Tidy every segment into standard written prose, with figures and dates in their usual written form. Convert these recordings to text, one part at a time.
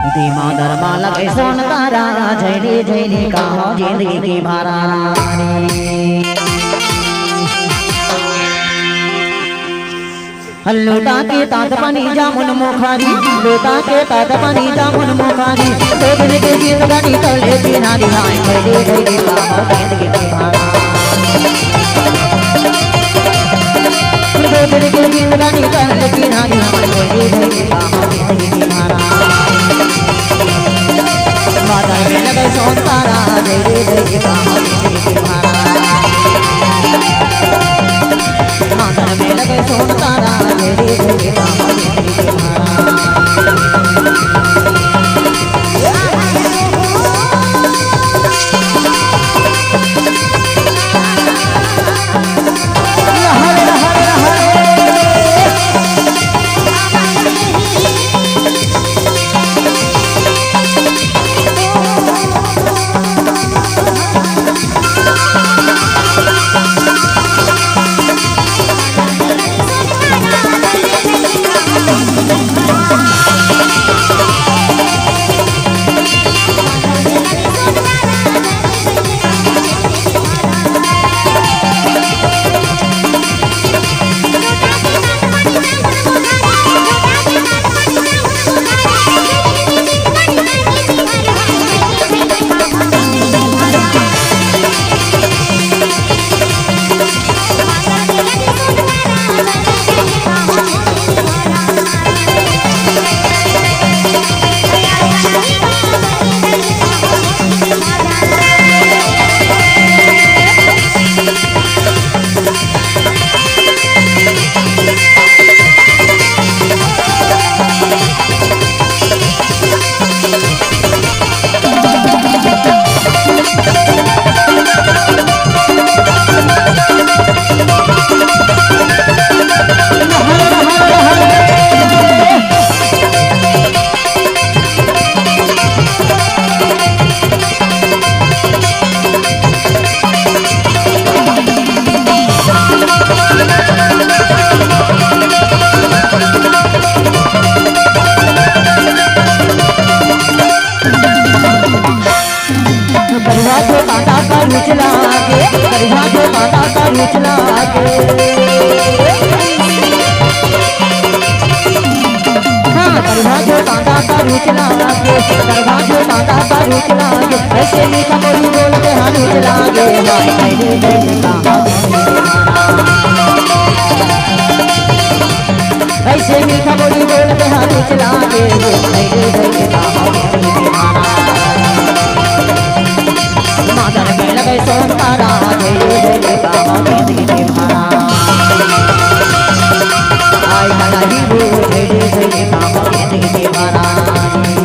मादर मालक सोन तारा जयली जयली कहो जिंदगी की महारानी लूटा के तात पानी जामुन मुखारी लूटा के तात पानी जामुन मुखारी तो दिन के गीत गानी चले बिनारी हाय जयली जयली कहो जिंदगी की महारानी तो दिन के गीत गानी चले बिनारी हाय जयली जयली कहो जिंदगी की महारानी माता में लगे सोन तारा जयली जयली कहो जिंदगी की महारानी माता में लगे सोन तारा जयली जयली कहो जिंदगी की महारानी ऐसे मीठा बोली बोलते हाथ लागे ऐसे मीठा बोली बोलते हाथ लागे माता में लगे सोन तारा जयली जयली कहो जिंदगी की महारानी आई तारा ही वो जयली जयली कहो जिंदगी की महारानी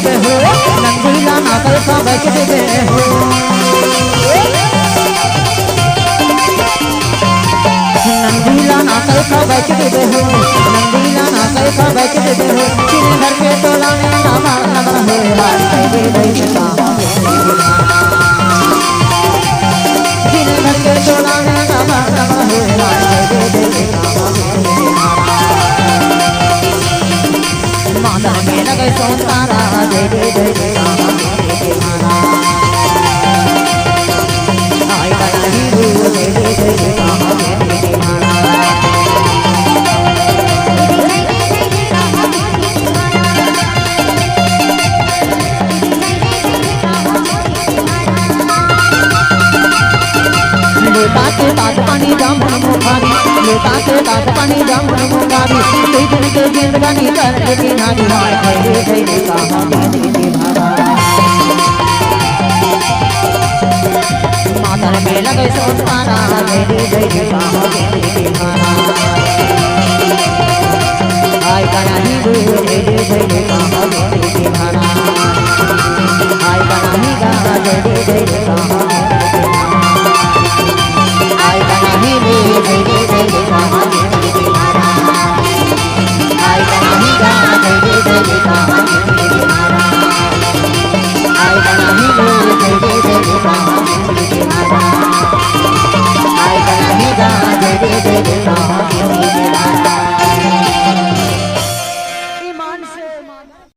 देवे हो नंदीला ना कैसा बच देवे हो नंदीला ना कैसा बच देवे हो नंदीला ना कैसा बच देवे हो किने घर के तोला में नामा नगर हो हाल दे दे का किने घर के तोला में नामा नगर हो हाल दे दे का माता में लगे सोतारा दे दे का आई कहीं दे दे का ताते तात पानी जाम मुखारी ले ताते तात पानी जाम मुखारी ते दिन के जिंदगानी कर के नारी हाय दे दे कहां दे दे भारा माता में लगे सोतारा दे दे कहां दे भारा आय कहीं दे दे कहां दे भारा आय कहीं गा दे दे कहां आई कहीं दे दे कहां दे भारा आई कहीं गा दे दे कहां दे भारा आई कहीं दे दे कहां दे भारा